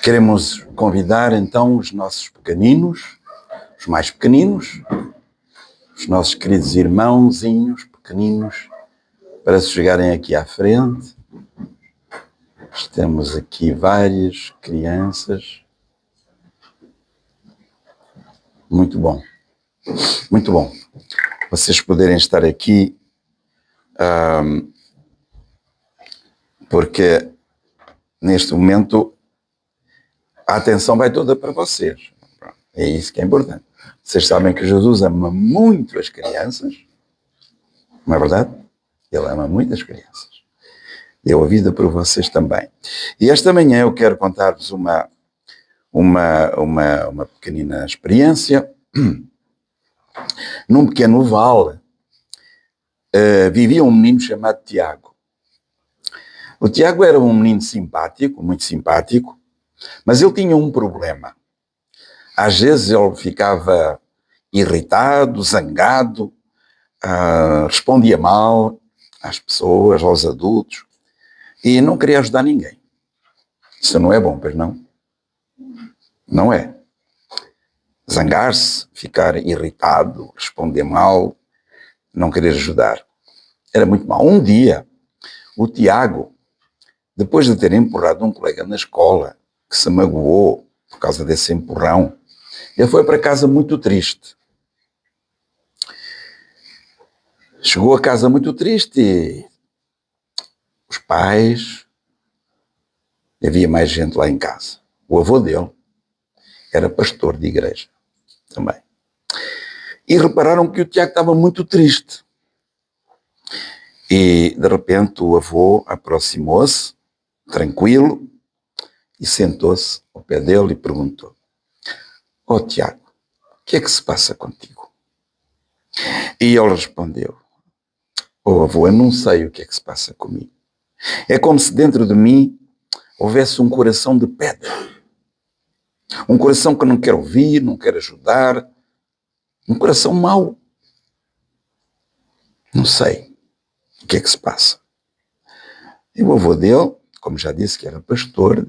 Queremos convidar então os nossos pequeninos, os mais pequeninos, os nossos queridos irmãozinhos pequeninos, para se chegarem aqui à frente. Temos aqui várias crianças. Muito bom. Muito bom. Vocês poderem estar aqui, porque neste momento a atenção vai toda para vocês. É isso que é importante. Vocês sabem que Jesus ama muito as crianças, não é verdade? Ele ama muito as crianças. Deu a vida por vocês também. E esta manhã eu quero contar-vos uma pequenina experiência. Num pequeno vale vivia um menino chamado Tiago. O Tiago era um menino simpático, muito simpático, mas ele tinha um problema. Às vezes ele ficava irritado, zangado, respondia mal às pessoas, aos adultos, e não queria ajudar ninguém. Isso não é bom, pois não? Não é. Zangar-se, ficar irritado, responder mal, não querer ajudar. Era muito mau. Um dia, o Tiago, depois de ter empurrado um colega na escola, que se magoou por causa desse empurrão, ele foi para casa muito triste. Chegou a casa muito triste e os pais, havia mais gente lá em casa. O avô dele era pastor de igreja também. E repararam que o Tiago estava muito triste. E de repente o avô aproximou-se, tranquilo, e sentou-se ao pé dele e perguntou: "Ó Tiago, o que é que se passa contigo?" E ele respondeu: "Ó avô, eu não sei o que é que se passa comigo. É como se dentro de mim houvesse um coração de pedra. Um coração que não quer ouvir, não quer ajudar. Um coração mau. Não sei o que é que se passa." E o avô dele, como já disse que era pastor,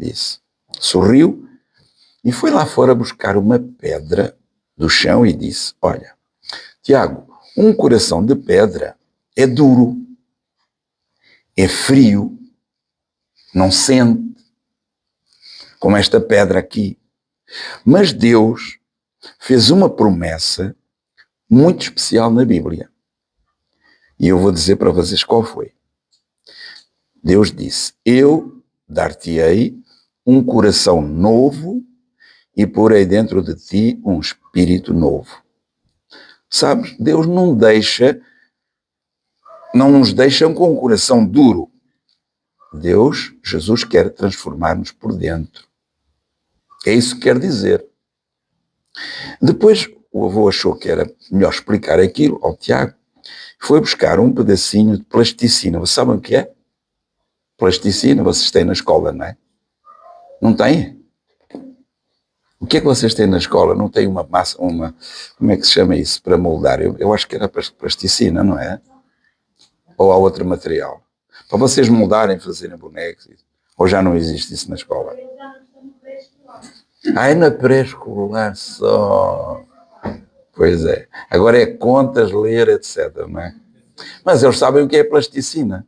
sorriu e foi lá fora buscar uma pedra do chão e disse: "Olha, Tiago, um coração de pedra é duro, é frio, não sente, como esta pedra aqui. Mas Deus fez uma promessa muito especial na Bíblia. E eu vou dizer para vocês qual foi. Deus disse: eu dar-te-ei um coração novo e porei dentro de ti um espírito novo." Sabes, Deus não nos deixa com um coração duro. Jesus quer transformar-nos por dentro. É isso que quer dizer. Depois o avô achou que era melhor explicar aquilo ao Tiago. Foi buscar um pedacinho de plasticina. Vocês sabem o que é? Plasticina, vocês têm na escola, não é? Não têm? O que é que vocês têm na escola? Não tem uma massa, como é que se chama isso para moldar? Eu acho que era plasticina, não é? Ou há outro material? Para vocês moldarem, fazerem bonecos. Ou já não existe isso na escola? É na pré-escolar só. Pois é. Agora é contas, ler, etc, não é? Mas eles sabem o que é plasticina.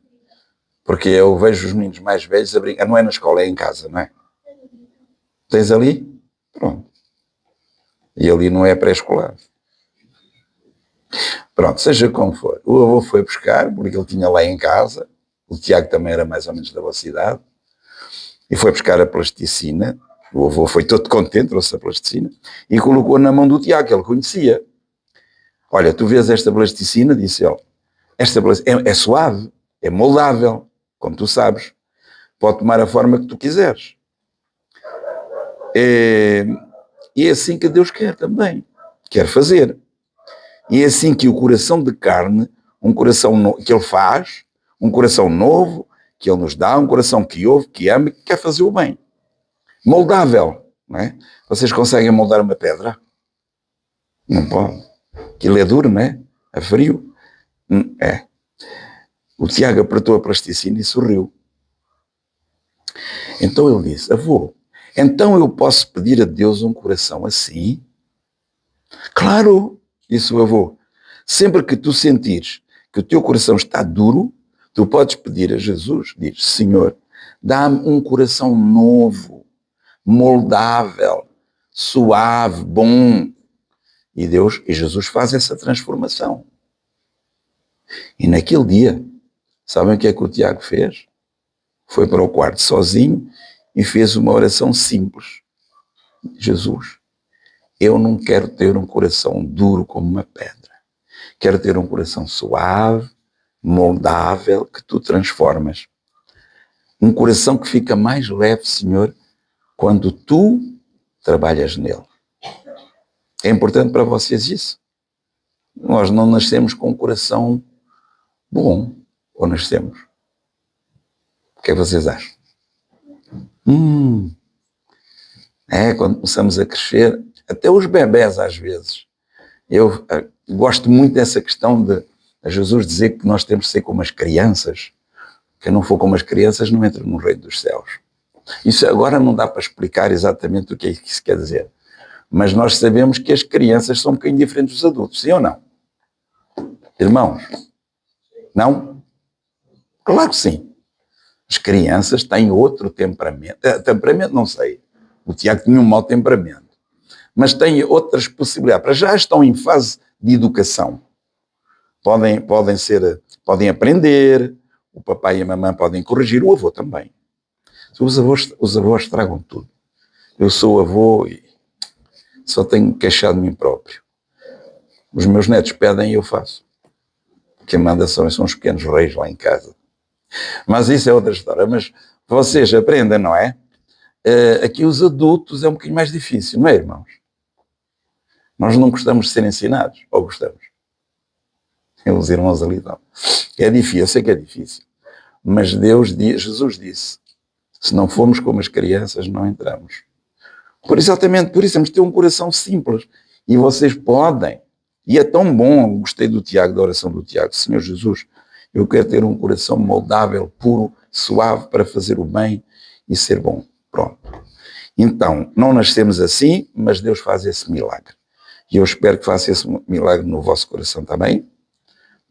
Porque eu vejo os meninos mais velhos a brincar. Não é na escola, é em casa, não é? Tens ali? Pronto. E ali não é pré-escolar. Pronto, seja como for. O avô foi buscar, porque ele tinha lá em casa. O Tiago também era mais ou menos da vossa idade. E foi buscar a plasticina. O avô foi todo contente, trouxe a plasticina. E colocou na mão do Tiago, que ele conhecia. "Olha, tu vês esta plasticina?" disse ele. "Esta plasticina é suave, é moldável, como tu sabes. Pode tomar a forma que tu quiseres. E é assim que Deus quer também. Quer fazer. E é assim que o coração de carne, um coração que Ele faz, um coração novo, que Ele nos dá, um coração que ouve, que ama, que quer fazer o bem. Moldável, não é? Vocês conseguem moldar uma pedra? Não pode. Aquilo é duro, não é? É frio. É. O Tiago apertou a plasticina e sorriu. Então ele disse: "Avô, Então eu posso pedir a Deus um coração assim? Claro, disse o avô. Sempre que tu sentires que o teu coração está duro, tu podes pedir a Jesus, diz, Senhor, dá-me um coração novo, moldável, suave, bom. E Jesus faz essa transformação. E naquele dia, sabem o que é que o Tiago fez? Foi para o quarto sozinho e fez uma oração simples. Jesus, eu não quero ter um coração duro como uma pedra. Quero ter um coração suave, moldável, que tu transformas. Um coração que fica mais leve, Senhor, quando tu trabalhas nele. É importante para vocês isso? Nós não nascemos com um coração bom, ou nascemos? O que é que vocês acham? Quando começamos a crescer, até os bebés às vezes. Eu gosto muito dessa questão de Jesus dizer que nós temos de ser como as crianças. Quem não for como as crianças não entra no reino dos céus. Isso agora não dá para explicar exatamente o que é que isso quer dizer. Mas nós sabemos que as crianças são um bocadinho diferentes dos adultos, sim ou não? Irmãos? Não? Claro que sim. As crianças têm outro temperamento. Temperamento não sei. O Tiago tinha um mau temperamento. Mas têm outras possibilidades. Para já estão em fase de educação. Podem aprender, o papai e a mamãe podem corrigir, o avô também. Os avós estragam tudo. Eu sou avô e só tenho que queixar de mim próprio. Os meus netos pedem e eu faço. Quem manda são os pequenos reis lá em casa. Mas isso é outra história. Mas vocês aprendem, não é? Aqui os adultos é um bocadinho mais difícil, não é, irmãos? Nós não gostamos de ser ensinados, ou gostamos? Os irmãos ali não. É difícil, eu sei que é difícil. Mas Jesus disse, se não formos como as crianças, não entramos. Exatamente por isso, temos de ter um coração simples. E vocês podem. E é tão bom, gostei do Tiago, da oração do Tiago. Senhor Jesus, eu quero ter um coração moldável, puro, suave, para fazer o bem e ser bom. Pronto. Então, não nascemos assim, mas Deus faz esse milagre. E eu espero que faça esse milagre no vosso coração também.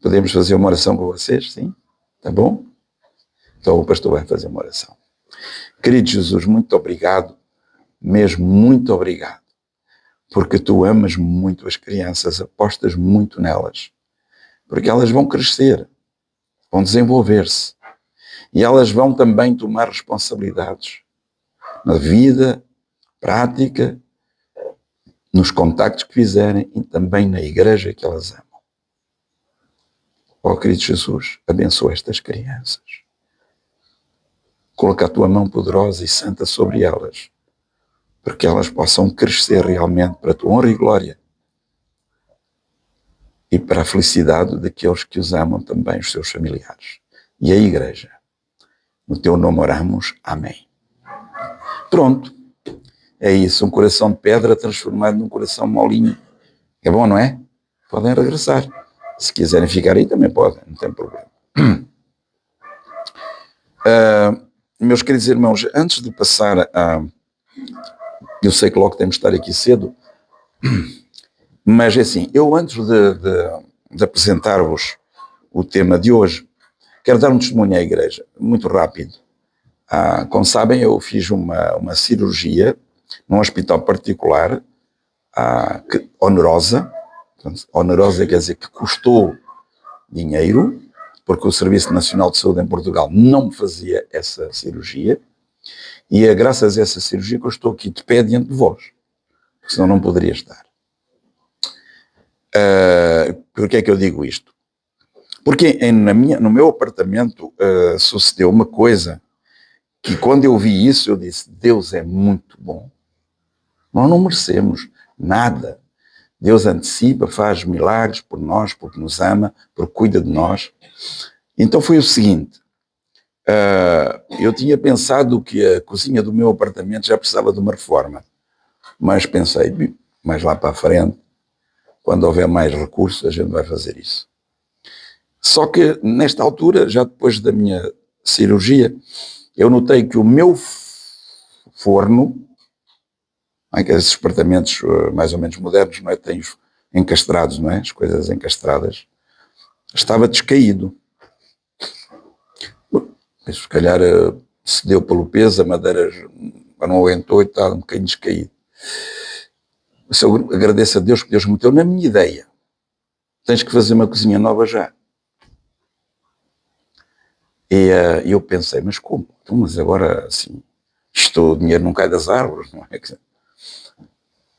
Podemos fazer uma oração com vocês, sim? Tá bom? Então o pastor vai fazer uma oração. Querido Jesus, muito obrigado, mesmo muito obrigado, porque tu amas muito as crianças, apostas muito nelas, porque elas vão crescer, vão desenvolver-se, e elas vão também tomar responsabilidades na vida, prática, nos contactos que fizerem e também na igreja que elas amam. Ó querido Jesus, abençoa estas crianças. Coloca a tua mão poderosa e santa sobre elas, para que elas possam crescer realmente para a tua honra e glória e para a felicidade daqueles que os amam também, os seus familiares. E a igreja. No teu nome oramos. Amém. Pronto. É isso, um coração de pedra transformado num coração molinho. É bom, não é? Podem regressar. Se quiserem ficar aí também podem, não tem problema. Meus queridos irmãos, antes de passar a... Eu sei que logo temos de estar aqui cedo, mas é assim, eu antes de apresentar-vos o tema de hoje, quero dar um testemunho à igreja, muito rápido. Como sabem, eu fiz uma cirurgia num hospital particular, onerosa. Onerosa quer dizer que custou dinheiro, porque o Serviço Nacional de Saúde em Portugal não me fazia essa cirurgia, e é graças a essa cirurgia que eu estou aqui de pé diante de vós, porque senão não poderia estar. Por que é que eu digo isto? Porque no meu apartamento sucedeu uma coisa que quando eu vi isso eu disse, Deus é muito bom. Nós não merecemos nada. Deus antecipa, faz milagres por nós, porque nos ama, porque cuida de nós. Então foi o seguinte, eu tinha pensado que a cozinha do meu apartamento já precisava de uma reforma, mas pensei, mais lá para a frente, quando houver mais recursos, a gente vai fazer isso. Só que nesta altura, já depois da minha cirurgia, eu notei que o meu forno Aqueles apartamentos mais ou menos modernos, não é? Tem os encastrados, não é? As coisas encastradas. Estava descaído. Se calhar se deu pelo peso, a madeira não aguentou e estava um bocadinho descaído. Mas eu agradeço a Deus que Deus meteu na minha ideia. Tens que fazer uma cozinha nova já. E eu pensei, mas como? Então, mas agora, assim, o dinheiro não cai das árvores, não é?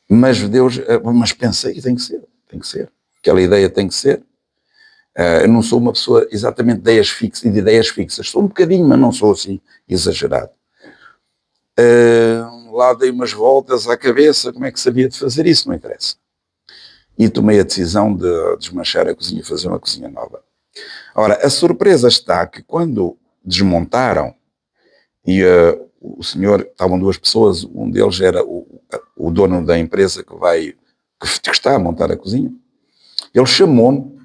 Mas Deus, mas pensei que tem que ser. Aquela ideia tem que ser. Eu não sou uma pessoa exatamente de ideias fixas. Sou um bocadinho, mas não sou assim exagerado. Lá dei umas voltas à cabeça, como é que sabia de fazer isso, não interessa. E tomei a decisão de desmanchar a cozinha e fazer uma cozinha nova. Ora, a surpresa está que quando desmontaram, e o senhor, estavam duas pessoas, um deles era o dono da empresa que está a montar a cozinha, ele chamou-me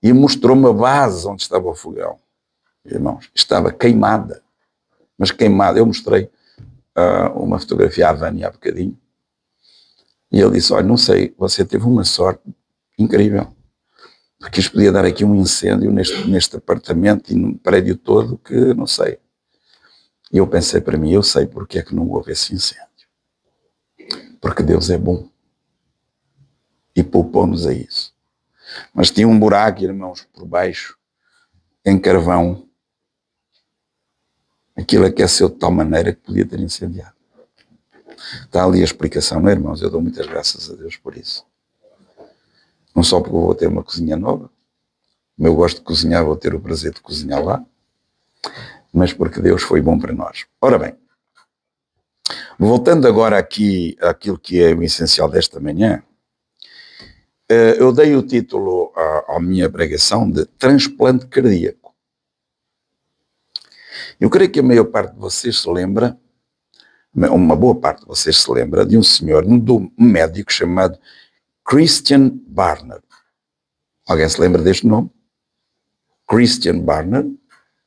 e mostrou-me a base onde estava o fogão. Irmãos, estava queimada, mas queimada. Eu mostrei uma fotografia à Vânia há bocadinho, e ele disse, olha, não sei, você teve uma sorte incrível, porque isto podia dar aqui um incêndio neste apartamento e no prédio todo, que não sei. E eu pensei para mim, eu sei porque é que não houve esse incêndio. Porque Deus é bom. E poupou-nos a isso. Mas tinha um buraco, irmãos, por baixo, em carvão. Aquilo aqueceu de tal maneira que podia ter incendiado. Está ali a explicação, não é, irmãos? Eu dou muitas graças a Deus por isso. Não só porque eu vou ter uma cozinha nova, como eu gosto de cozinhar, vou ter o prazer de cozinhar lá, mas porque Deus foi bom para nós. Ora bem, voltando agora aqui àquilo que é o essencial desta manhã, eu dei o título à minha pregação de transplante cardíaco. Eu creio que a maior parte de vocês se lembra, uma boa parte de vocês se lembra de um senhor, um médico chamado Christian Barnard. Alguém se lembra deste nome? Christian Barnard?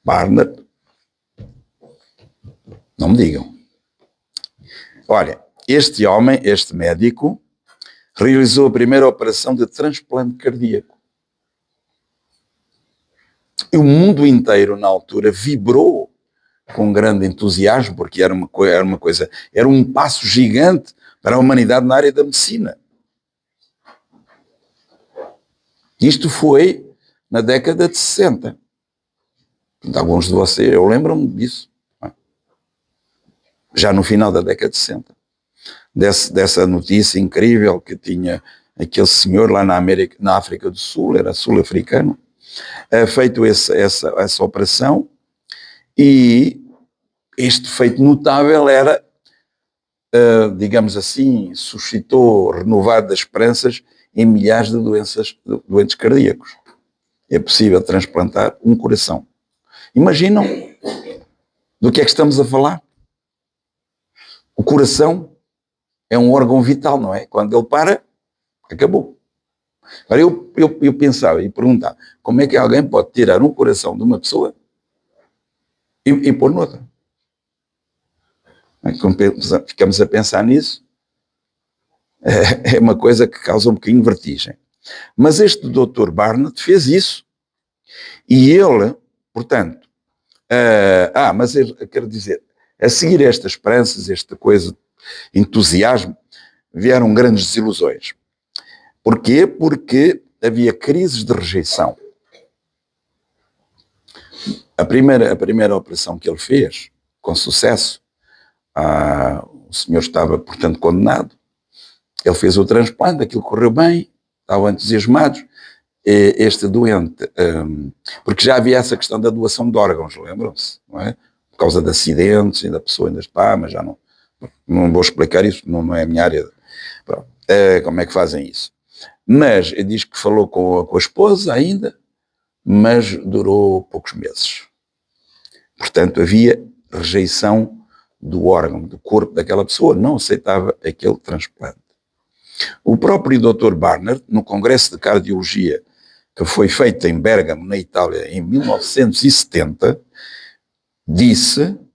Barnard? Não me digam. Olha, este homem, este médico, realizou a primeira operação de transplante cardíaco. E o mundo inteiro, na altura, vibrou com grande entusiasmo, porque era um passo gigante para a humanidade na área da medicina. Isto foi na década de 60. Alguns de vocês, eu lembro-me disso. Já no final da década de 60. Dessa notícia incrível que tinha aquele senhor lá na África do Sul, era sul-africano, feito essa operação, e este feito notável era, digamos assim, suscitou renovadas esperanças em milhares de doentes cardíacos. É possível transplantar um coração. Imaginam do que é que estamos a falar? O coração é um órgão vital, não é? Quando ele para, acabou. Agora eu pensava e perguntava, como é que alguém pode tirar um coração de uma pessoa e pôr noutra? Ficamos a pensar nisso. É uma coisa que causa um bocadinho de vertigem. Mas este Dr. Barnard fez isso. E ele, portanto, mas eu quero dizer, a seguir estas esperanças, esta coisa, entusiasmo, vieram grandes desilusões. Porquê? Porque havia crises de rejeição. A primeira operação que ele fez, com sucesso, o senhor estava, portanto, condenado. Ele fez o transplante, aquilo correu bem, estavam entusiasmados. Este doente, porque já havia essa questão da doação de órgãos, lembram-se, não é? Por causa de acidentes, e da pessoa ainda está, mas já não vou explicar isso, não é a minha área. Pronto, como é que fazem isso? Mas ele diz que falou com a esposa ainda, mas durou poucos meses. Portanto, havia rejeição do órgão, do corpo daquela pessoa, não aceitava aquele transplante. O próprio Dr. Barnard, no Congresso de Cardiologia, que foi feito em Bérgamo, na Itália, em 1970,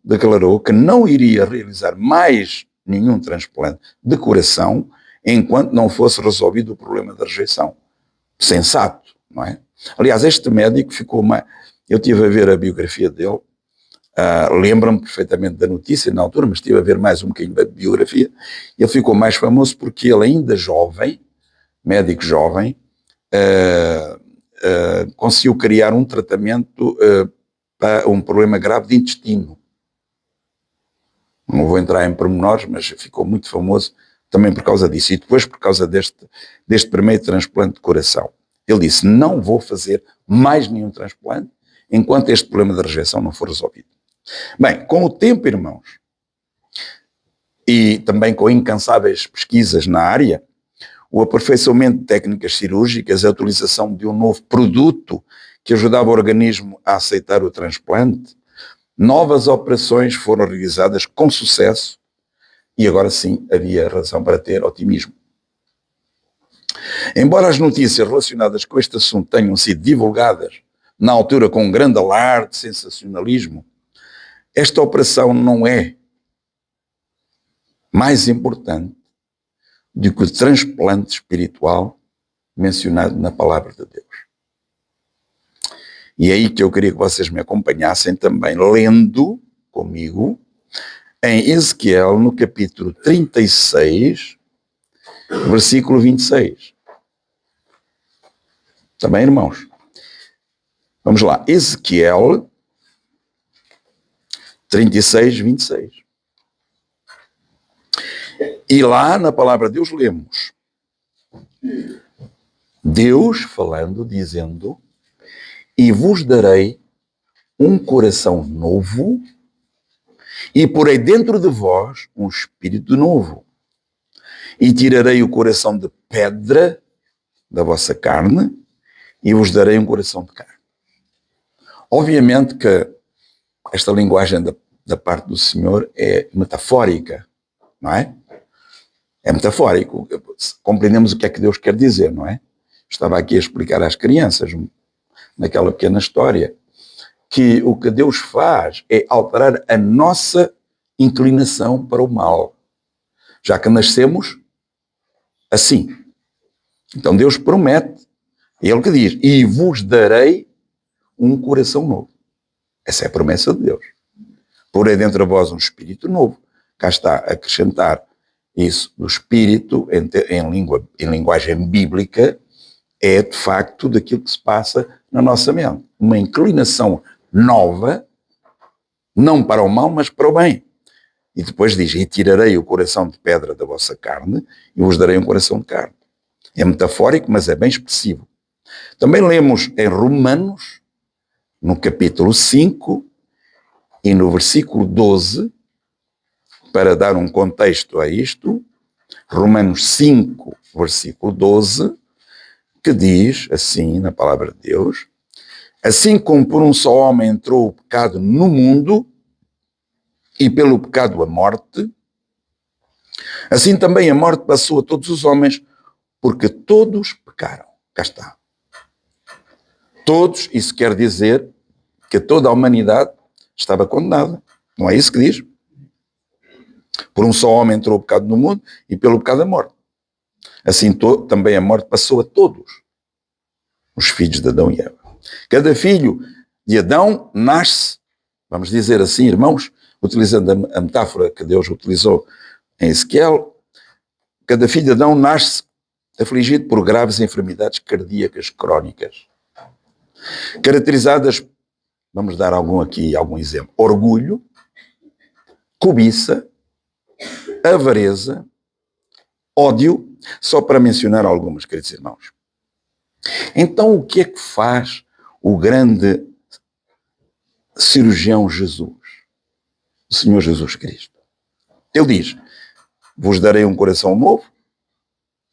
declarou que não iria realizar mais nenhum transplante de coração enquanto não fosse resolvido o problema da rejeição. Sensato, não é? Aliás, este médico ficou mais... Eu estive a ver a biografia dele, lembro-me perfeitamente da notícia na altura, mas estive a ver mais um bocadinho da biografia. Ele ficou mais famoso porque ele, ainda jovem, médico jovem, conseguiu criar um tratamento para um problema grave de intestino. Não vou entrar em pormenores, mas ficou muito famoso também por causa disso. E depois por causa deste primeiro transplante de coração. Ele disse, não vou fazer mais nenhum transplante enquanto este problema da rejeição não for resolvido. Bem, com o tempo, irmãos, e também com incansáveis pesquisas na área, o aperfeiçoamento de técnicas cirúrgicas, a utilização de um novo produto que ajudava o organismo a aceitar o transplante, novas operações foram realizadas com sucesso e agora sim havia razão para ter otimismo. Embora as notícias relacionadas com este assunto tenham sido divulgadas na altura com um grande alarde, sensacionalismo, esta operação não é mais importante do que o transplante espiritual mencionado na palavra de Deus. E é aí que eu queria que vocês me acompanhassem também, lendo comigo em Ezequiel, no capítulo 36, versículo 26. Está bem, irmãos? Vamos lá. Ezequiel 36, 26. E lá na palavra de Deus lemos Deus falando, dizendo, e vos darei um coração novo e porei dentro de vós um espírito novo e tirarei o coração de pedra da vossa carne e vos darei um coração de carne. Obviamente que esta linguagem da parte do Senhor é metafórica, não é? É metafórico. Compreendemos o que é que Deus quer dizer, não é? Estava aqui a explicar às crianças, naquela pequena história, que o que Deus faz é alterar a nossa inclinação para o mal, já que nascemos assim. Então Deus promete, é Ele que diz, e vos darei um coração novo. Essa é a promessa de Deus. Porei dentro de vós um espírito novo. Cá está, acrescentar isso do espírito em linguagem bíblica é de facto daquilo que se passa na nossa mente. Uma inclinação nova, não para o mal, mas para o bem. E depois diz, e tirarei o coração de pedra da vossa carne e vos darei um coração de carne. É metafórico, mas é bem expressivo. Também lemos em Romanos, no capítulo 5 e no versículo 12, para dar um contexto a isto, Romanos 5, versículo 12, que diz assim, na palavra de Deus, assim como por um só homem entrou o pecado no mundo, e pelo pecado a morte, assim também a morte passou a todos os homens, porque todos pecaram. Cá está. Todos, isso quer dizer que toda a humanidade estava condenada. Não é isso que diz? Por um só homem entrou o pecado no mundo e pelo pecado a morte. Assim também a morte passou a todos os filhos de Adão e Eva. Cada filho de Adão nasce, vamos dizer assim, irmãos, utilizando a metáfora que Deus utilizou em Ezequiel, cada filho de Adão nasce afligido por graves enfermidades cardíacas crónicas, caracterizadas, vamos dar algum exemplo, orgulho, cobiça, avareza, ódio, só para mencionar algumas, queridos irmãos. Então, o que é que faz o grande cirurgião Jesus, o Senhor Jesus Cristo? Ele diz, vos darei um coração novo,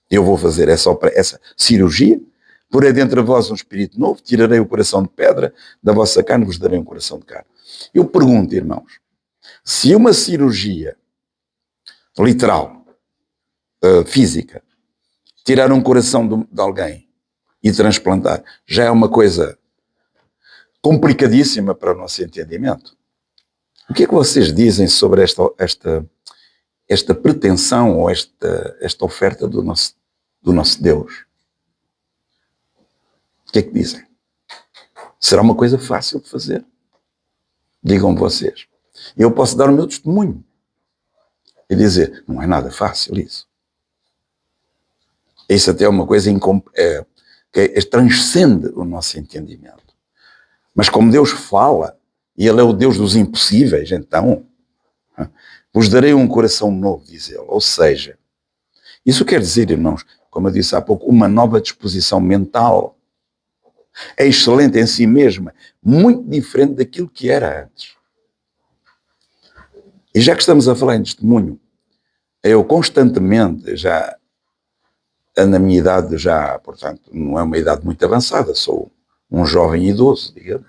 eu vou fazer essa cirurgia, porei dentro de vós um espírito novo, tirarei o coração de pedra da vossa carne, vos darei um coração de carne. Eu pergunto, irmãos, se uma cirurgia literal, física, tirar um coração de alguém e transplantar, já é uma coisa complicadíssima para o nosso entendimento. O que é que vocês dizem sobre esta pretensão ou esta oferta do nosso Deus. O que é que dizem? Será uma coisa fácil de fazer? Digam vocês. Eu posso dar o meu testemunho e dizer, não é nada fácil isso. Isso até é uma coisa que transcende o nosso entendimento. Mas como Deus fala, e Ele é o Deus dos impossíveis, então, vos darei um coração novo, diz Ele. Ou seja, isso quer dizer, irmãos, como eu disse há pouco, uma nova disposição mental. É excelente em si mesma, muito diferente daquilo que era antes. E já que estamos a falar em testemunho, eu constantemente, já na minha idade, portanto, não é uma idade muito avançada, sou um jovem idoso, digamos,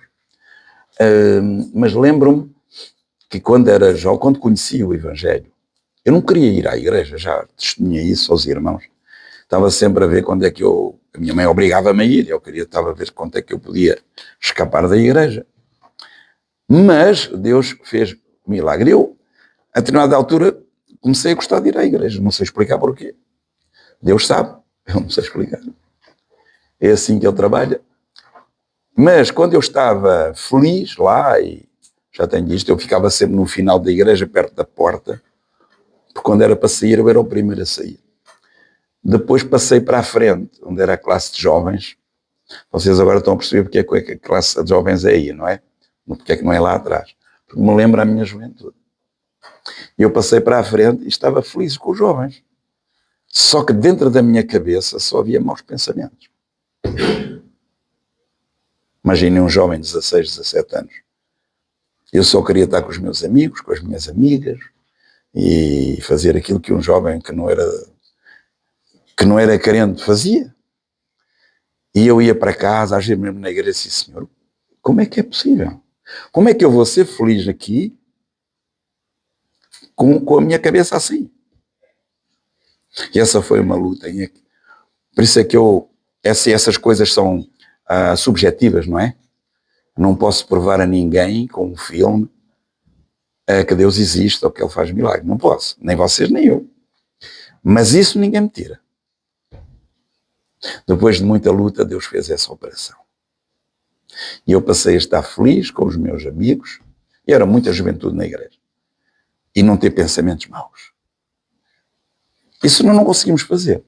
mas lembro-me que quando conheci o Evangelho, eu não queria ir à igreja, já testemunhei isso aos irmãos, estava sempre a ver quando é que a minha mãe obrigava-me a ir, estava a ver quando é que eu podia escapar da igreja. Mas Deus fez milagre. Eu, a determinada altura, comecei a gostar de ir à igreja, não sei explicar porquê. Deus sabe, eu não sei explicar. É assim que Ele trabalha. Mas quando eu estava feliz lá, e já tenho isto, eu ficava sempre no final da igreja, perto da porta, porque quando era para sair, eu era o primeiro a sair. Depois passei para a frente, onde era a classe de jovens. Vocês agora estão a perceber porque é que a classe de jovens é aí, não é? Porque é que não é lá atrás? Porque me lembra a minha juventude. E eu passei para a frente e estava feliz com os jovens. Só que dentro da minha cabeça só havia maus pensamentos. Imaginem um jovem de 16, 17 anos. Eu só queria estar com os meus amigos, com as minhas amigas, e fazer aquilo que um jovem que não era crente fazia. E eu ia para casa, às vezes mesmo na igreja, assim, Senhor, como é que é possível? Como é que eu vou ser feliz aqui com a minha cabeça assim? E essa foi uma luta. Por isso é que essas coisas são subjetivas, não é? Não posso provar a ninguém com um filme que Deus existe ou que Ele faz milagre. Não posso. Nem vocês, nem eu. Mas isso ninguém me tira. Depois de muita luta, Deus fez essa operação. E eu passei a estar feliz com os meus amigos, e era muita juventude na igreja, e não ter pensamentos maus. Isso nós não conseguimos fazer.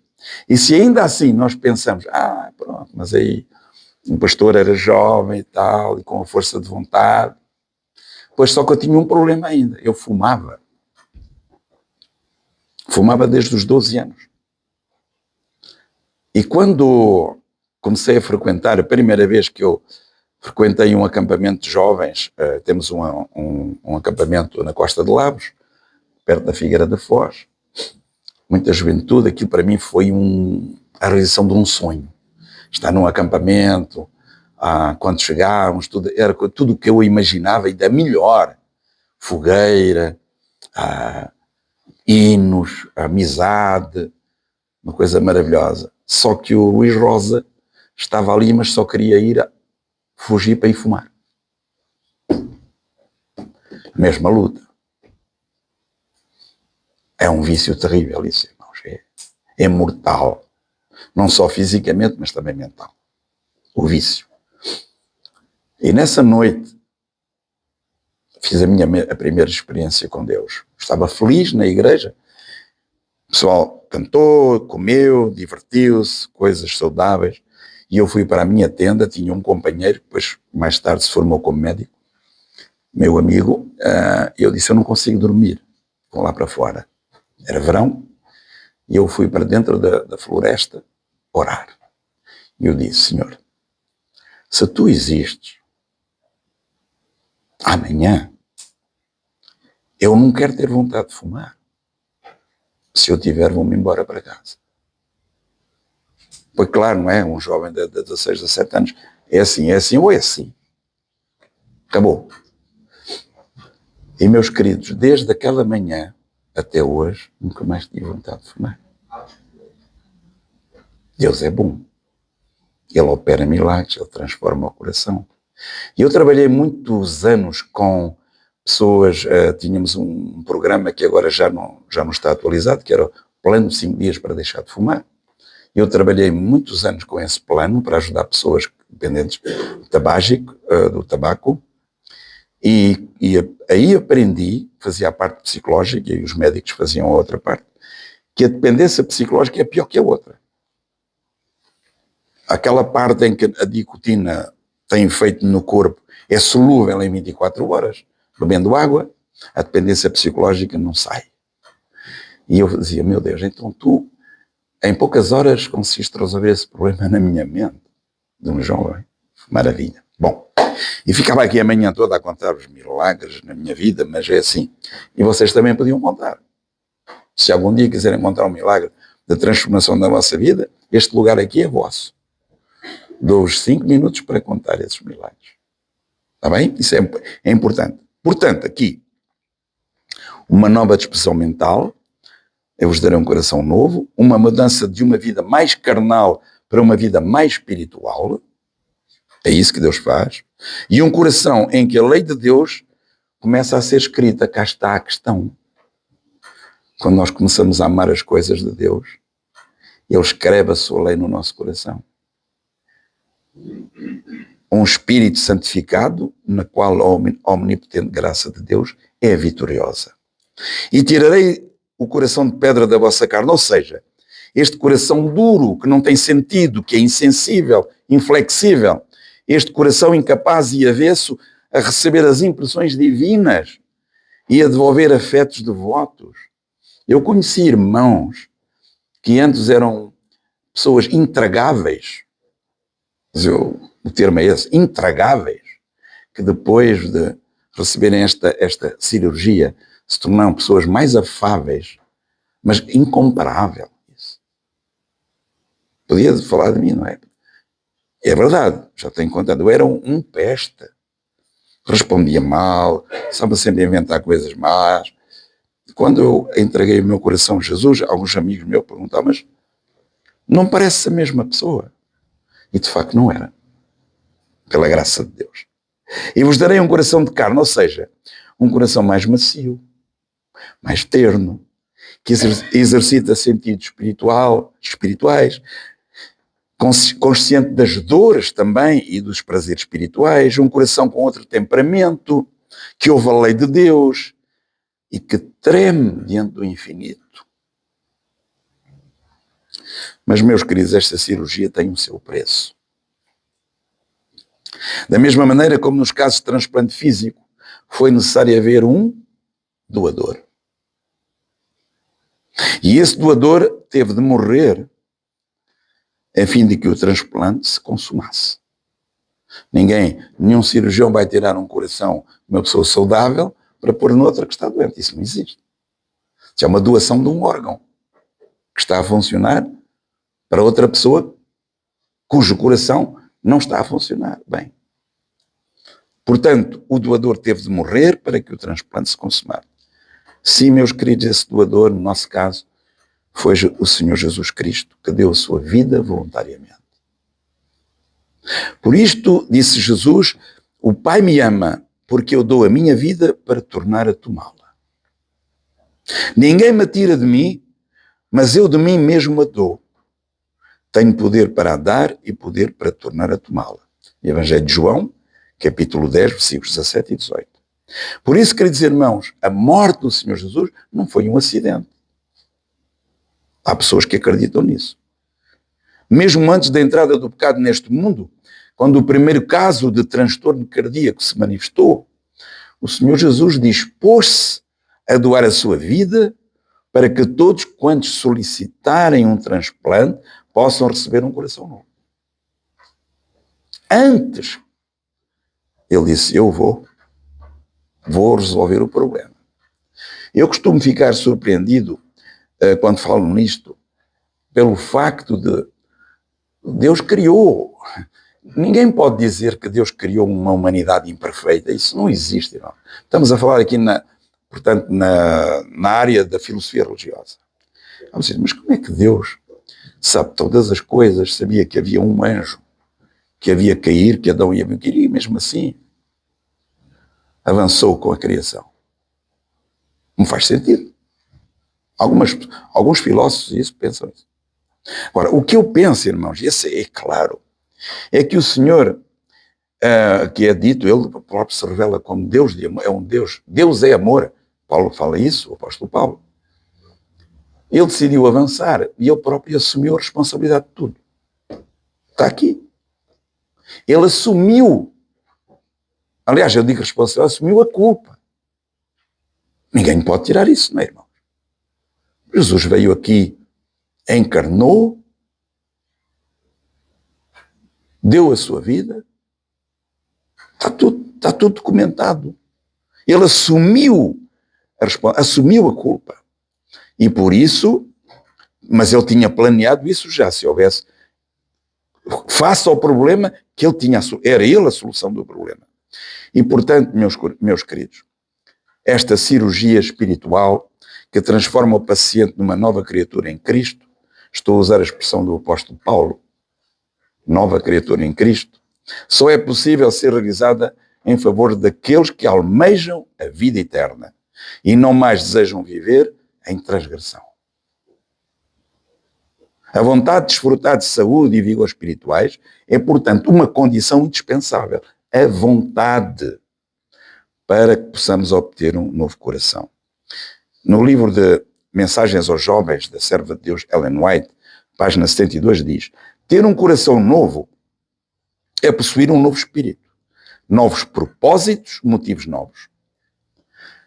E se ainda assim nós pensamos, pronto, mas aí o pastor era jovem e tal, e com a força de vontade, pois só que eu tinha um problema ainda, eu fumava. Fumava desde os 12 anos. E quando comecei a frequentar, a primeira vez que eu frequentei um acampamento de jovens, temos um acampamento na Costa de Lavos, perto da Figueira da Foz, muita juventude, aquilo para mim foi a realização de um sonho. Estar num acampamento, quando chegávamos, era tudo o que eu imaginava e da melhor. Fogueira, hinos, amizade, uma coisa maravilhosa. Só que o Luís Rosa estava ali, mas só queria fugir para ir fumar. Mesma luta. É um vício terrível isso, irmãos. É mortal. Não só fisicamente, mas também mental. O vício. E nessa noite fiz a primeira experiência com Deus. Estava feliz na igreja. O pessoal cantou, comeu, divertiu-se, coisas saudáveis. E eu fui para a minha tenda, tinha um companheiro, que depois mais tarde se formou como médico, meu amigo, eu disse, eu não consigo dormir, vou lá para fora. Era verão, e eu fui para dentro da floresta orar. E eu disse, Senhor, se Tu existes, amanhã, eu não quero ter vontade de fumar. Se eu tiver, vou-me embora para casa. Pois claro, não é? Um jovem de 16, 17 anos, é assim ou é assim. Acabou. E meus queridos, desde aquela manhã até hoje, nunca mais tive vontade de fumar. Deus é bom. Ele opera milagres, Ele transforma o coração. E eu trabalhei muitos anos com pessoas, tínhamos um programa que agora já não está atualizado, que era o Plano de 5 dias para deixar de fumar. Eu trabalhei muitos anos com esse plano para ajudar pessoas dependentes do tabaco, e aí aprendi, fazia a parte psicológica e os médicos faziam a outra parte, que a dependência psicológica é pior que a outra. Aquela parte em que a nicotina tem efeito no corpo é solúvel em 24 horas, bebendo água, a dependência psicológica não sai. E eu dizia, meu Deus, então tu, em poucas horas, conseguiste resolver esse problema na minha mente, de um jovem. Maravilha. Bom, e ficava aqui a manhã toda a contar os milagres na minha vida, mas é assim. E vocês também podiam contar. Se algum dia quiserem contar um milagre da transformação da vossa vida, este lugar aqui é vosso. Dou-vos 5 minutos para contar esses milagres. Está bem? Isso é importante. Portanto, aqui, uma nova disposição mental, eu vos darei um coração novo, uma mudança de uma vida mais carnal para uma vida mais espiritual, é isso que Deus faz, e um coração em que a lei de Deus começa a ser escrita. Cá está a questão. Quando nós começamos a amar as coisas de Deus, Ele escreve a sua lei no nosso coração. Um espírito santificado, na qual a omnipotente graça de Deus é vitoriosa. E tirarei o coração de pedra da vossa carne, ou seja, este coração duro, que não tem sentido, que é insensível, inflexível, este coração incapaz e avesso a receber as impressões divinas e a devolver afetos devotos. Eu conheci irmãos que antes eram pessoas intragáveis, o termo é esse, intragáveis, que depois de receberem esta cirurgia se tornaram pessoas mais afáveis, mas incomparável. Isso. Podia falar de mim, não é? É verdade, já tenho contado. Eu era um peste. Respondia mal, estava sempre a inventar coisas más. Quando eu entreguei o meu coração a Jesus, alguns amigos meus perguntavam, mas não parece a mesma pessoa? E de facto não era. Pela graça de Deus. E vos darei um coração de carne, ou seja, um coração mais macio, mais terno, que exercita sentidos espirituais, consciente das dores também e dos prazeres espirituais, um coração com outro temperamento, que ouve a lei de Deus e que treme diante do infinito. Mas, meus queridos, esta cirurgia tem o seu preço. Da mesma maneira como nos casos de transplante físico, foi necessário haver um doador. E esse doador teve de morrer a fim de que o transplante se consumasse. Nenhum cirurgião vai tirar um coração de uma pessoa saudável para pôr noutra que está doente. Isso não existe. Isso é uma doação de um órgão que está a funcionar para outra pessoa cujo coração não está a funcionar bem. Portanto, o doador teve de morrer para que o transplante se consumasse. Sim, meus queridos, esse doador, no nosso caso, foi o Senhor Jesus Cristo, que deu a sua vida voluntariamente. Por isto, disse Jesus, o Pai me ama, porque eu dou a minha vida para tornar a tomá-la. Ninguém me tira de mim, mas eu de mim mesmo a dou. Tenho poder para a dar e poder para tornar a tomá-la. Evangelho de João, capítulo 10, versículos 17 e 18. Por isso, queridos irmãos, a morte do Senhor Jesus não foi um acidente. Há pessoas que acreditam nisso. Mesmo antes da entrada do pecado neste mundo, quando o primeiro caso de transtorno cardíaco se manifestou, o Senhor Jesus dispôs-se a doar a sua vida para que todos quantos solicitarem um transplante possam receber um coração novo. Antes, ele disse, eu vou resolver o problema. Eu costumo ficar surpreendido quando falo nisto, pelo facto de Deus criou. Ninguém pode dizer que Deus criou uma humanidade imperfeita. Isso não existe. Não. Estamos a falar aqui, portanto, na área da filosofia religiosa. Vamos dizer, mas como é que Deus sabe todas as coisas, sabia que havia um anjo, que havia cair, que Adão ia cair, e mesmo assim avançou com a criação. Não faz sentido. Alguns filósofos isso pensam isso. Agora, o que eu penso, irmãos, esse é claro, é que o Senhor, que é dito, ele próprio se revela como Deus de amor, é um Deus. Deus é amor. Paulo fala isso, o apóstolo Paulo. Ele decidiu avançar e ele próprio assumiu a responsabilidade de tudo. Está aqui. Ele assumiu, aliás, eu digo responsabilidade, assumiu a culpa. Ninguém pode tirar isso, não é, irmão? Jesus veio aqui, encarnou, deu a sua vida, está tudo documentado. Ele assumiu a culpa. E por isso, mas ele tinha planeado isso já, se houvesse, face ao problema que ele tinha, era ele a solução do problema. E portanto, meus queridos, esta cirurgia espiritual que transforma o paciente numa nova criatura em Cristo, estou a usar a expressão do apóstolo Paulo, nova criatura em Cristo, só é possível ser realizada em favor daqueles que almejam a vida eterna e não mais desejam viver em transgressão. A vontade de desfrutar de saúde e vigor espirituais é, portanto, uma condição indispensável. A vontade para que possamos obter um novo coração. No livro de Mensagens aos Jovens, da serva de Deus Ellen White, página 72, diz: ter um coração novo é possuir um novo espírito, novos propósitos, motivos novos.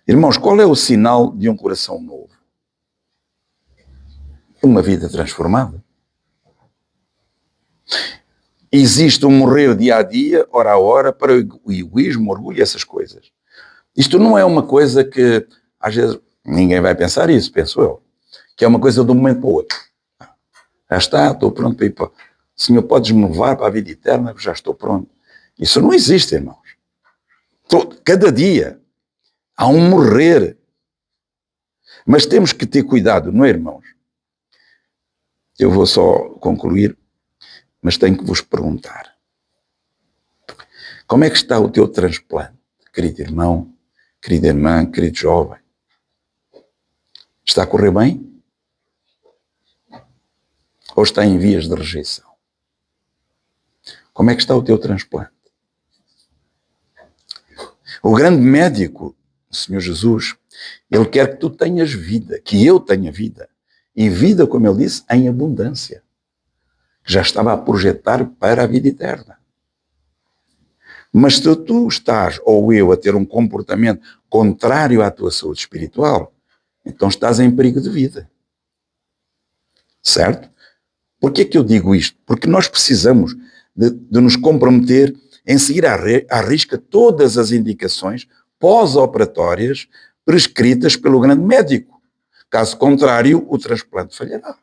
Irmãos, qual é o sinal de um coração novo? Uma vida transformada. Existe um morrer dia a dia, hora a hora, para o egoísmo, o orgulho e essas coisas. Isto não é uma coisa que, às vezes, ninguém vai pensar isso, penso eu, que é uma coisa de um momento para o outro. Já está, estou pronto para ir para... Senhor, podes-me levar para a vida eterna, já estou pronto. Isso não existe, irmãos. Cada dia há um morrer. Mas temos que ter cuidado, não é, irmãos? Eu vou só concluir, mas tenho que vos perguntar. Como é que está o teu transplante, querido irmão, querida irmã, querido jovem? Está a correr bem? Ou está em vias de rejeição? Como é que está o teu transplante? O grande médico, o Senhor Jesus, ele quer que tu tenhas vida, que eu tenha vida. E vida, como ele disse, em abundância. Já estava a projetar para a vida eterna. Mas se tu estás, ou eu, a ter um comportamento contrário à tua saúde espiritual, então estás em perigo de vida. Certo? Por que é que eu digo isto? Porque nós precisamos de nos comprometer em seguir à risca todas as indicações pós-operatórias prescritas pelo grande médico. Caso contrário, o transplante falhará.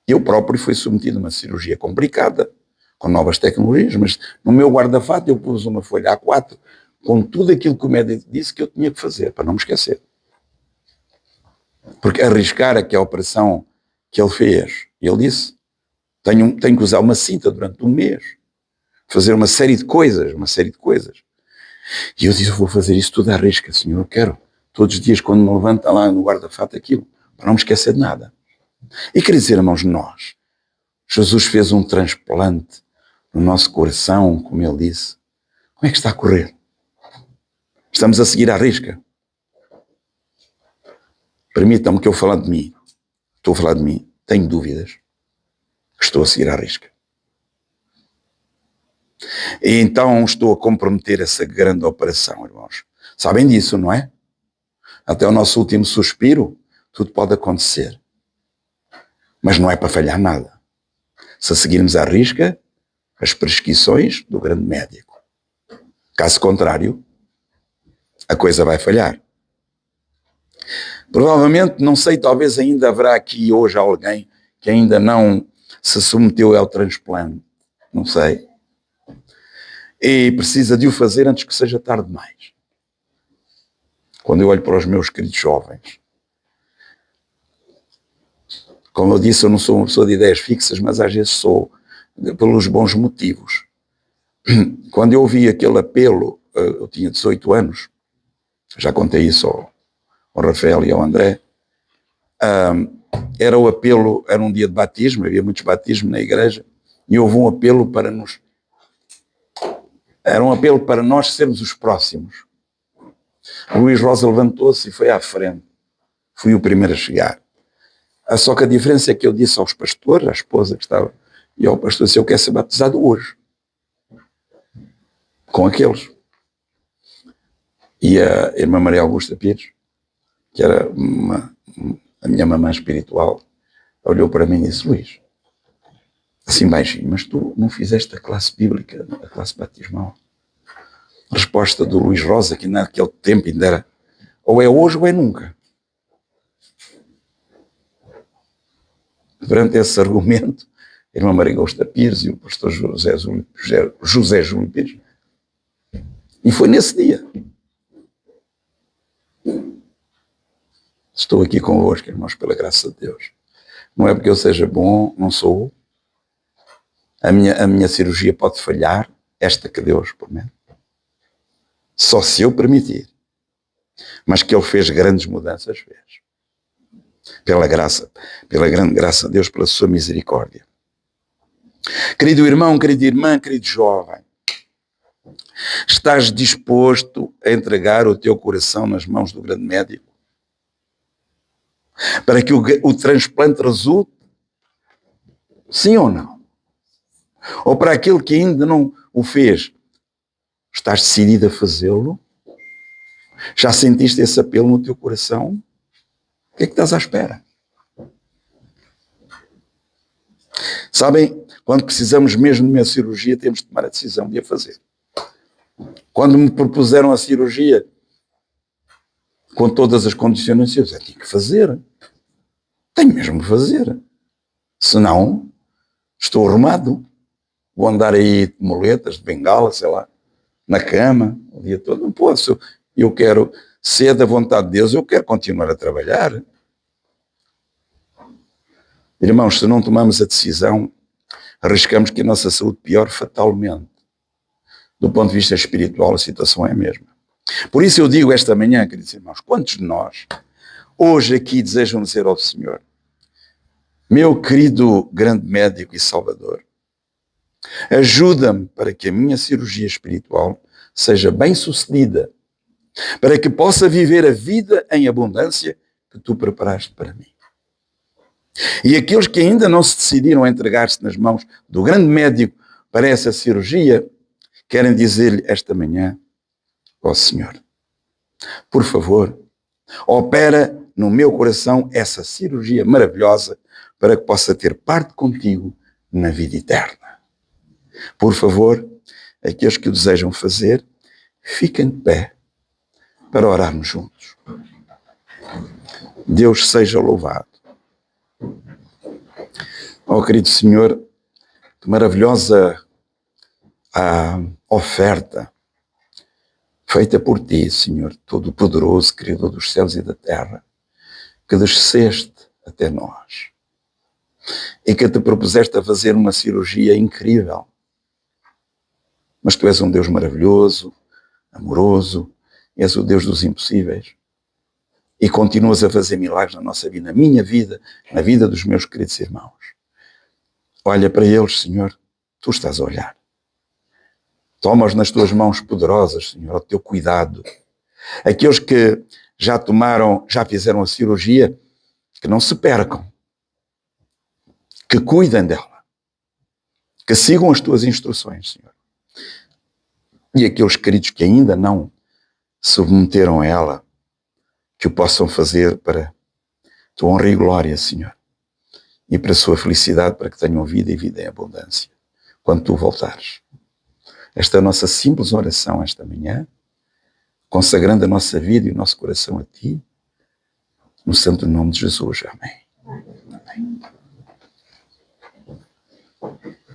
Eu próprio fui submetido a uma cirurgia complicada, com novas tecnologias, mas no meu guarda-fato eu pus uma folha A4 com tudo aquilo que o médico disse que eu tinha que fazer, para não me esquecer. Porque arriscar aqui a operação que ele fez, ele disse, tenho que usar uma cinta durante um mês, fazer uma série de coisas. E eu disse, vou fazer isso tudo à risca, Senhor, eu quero. Todos os dias, quando me levanto lá no guarda-fato, aquilo, para não me esquecer de nada. E quer dizer, irmãos, Jesus fez um transplante no nosso coração, como ele disse. Como é que está a correr? Estamos a seguir à risca? Permitam-me que eu fale de mim. Estou a falar de mim. Tenho dúvidas. Estou a seguir à risca. E então estou a comprometer essa grande operação, irmãos. Sabem disso, não é? Até o nosso último suspiro, tudo pode acontecer. Mas não é para falhar nada. Se seguirmos à risca as prescrições do grande médico. Caso contrário, a coisa vai falhar. Provavelmente, não sei, talvez ainda haverá aqui hoje alguém que ainda não se submeteu ao transplante. Não sei. E precisa de o fazer antes que seja tarde demais. Quando eu olho para os meus queridos jovens, como eu disse, eu não sou uma pessoa de ideias fixas, mas às vezes sou, pelos bons motivos. Quando eu ouvi aquele apelo eu tinha 18 anos, já contei isso ao Rafael e ao André. Era o apelo, era um dia de batismo, havia muitos batismos na igreja, e houve um apelo para nos... Era um apelo para nós sermos os próximos. O Luís Rosa levantou-se e foi à frente. Fui o primeiro a chegar. Só que a diferença é que eu disse aos pastores, à esposa que estava, e ao pastor, se eu quero ser batizado hoje. Com aqueles. E a irmã Maria Augusta Pires, que era a minha mamã espiritual, olhou para mim e disse: Luís, assim baixinho, mas tu não fizeste a classe bíblica, a classe batismal? A resposta do Luís Rosa, que naquele tempo ainda era: ou é hoje ou é nunca. Perante esse argumento, a irmã Maria Augusta Pires e o pastor José Júlio Pires. E foi nesse dia. Estou aqui convosco, irmãos, pela graça de Deus. Não é porque eu seja bom, não sou. A minha cirurgia pode falhar, esta que Deus promete. Só se eu permitir. Mas que Ele fez grandes mudanças, fez. Pela grande graça de Deus, pela sua misericórdia. Querido irmão, querida irmã, querido jovem, estás disposto a entregar o teu coração nas mãos do grande médico? Para que o transplante resulte? Sim ou não? Ou para aquele que ainda não o fez, estás decidido a fazê-lo? Já sentiste esse apelo no teu coração? O que é que estás à espera? Sabem, quando precisamos mesmo de uma cirurgia, temos de tomar a decisão de a fazer. Quando me propuseram a cirurgia, com todas as condições, eu disse: tenho que fazer. Tenho mesmo que fazer. Senão, estou arrumado. Vou andar aí de muletas, de bengala, sei lá, na cama, o dia todo. Não posso. Eu quero ser da vontade de Deus, eu quero continuar a trabalhar. Irmãos, se não tomamos a decisão, arriscamos que a nossa saúde piore fatalmente. Do ponto de vista espiritual, a situação é a mesma. Por isso eu digo esta manhã, queridos irmãos, quantos de nós hoje aqui desejam dizer ao Senhor: meu querido grande médico e salvador, ajuda-me para que a minha cirurgia espiritual seja bem sucedida, para que possa viver a vida em abundância que tu preparaste para mim. E aqueles que ainda não se decidiram a entregar-se nas mãos do grande médico para essa cirurgia, querem dizer-lhe esta manhã: ó Senhor, por favor, opera no meu coração essa cirurgia maravilhosa para que possa ter parte contigo na vida eterna. Por favor, aqueles que o desejam fazer, fiquem de pé para orarmos juntos. Deus seja louvado. Ó querido Senhor, que maravilhosa a oferta feita por ti, Senhor, Todo-Poderoso, Criador dos céus e da terra, que desceste até nós e que te propuseste a fazer uma cirurgia incrível. Mas tu és um Deus maravilhoso, amoroso, és o Deus dos impossíveis e continuas a fazer milagres na nossa vida, na minha vida, na vida dos meus queridos irmãos. Olha para eles, Senhor, tu estás a olhar. Toma-os nas tuas mãos poderosas, Senhor, ao teu cuidado. Aqueles que já fizeram a cirurgia, que não se percam, que cuidem dela, que sigam as tuas instruções, Senhor. E aqueles queridos que ainda não se submeteram a ela, que o possam fazer para tua honra e glória, Senhor, e para a sua felicidade, para que tenham vida e vida em abundância, quando tu voltares. Esta é a nossa simples oração esta manhã, consagrando a nossa vida e o nosso coração a ti, no santo nome de Jesus. Amém. Amém.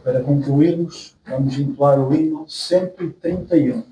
Para concluirmos, vamos entoar o hino 131.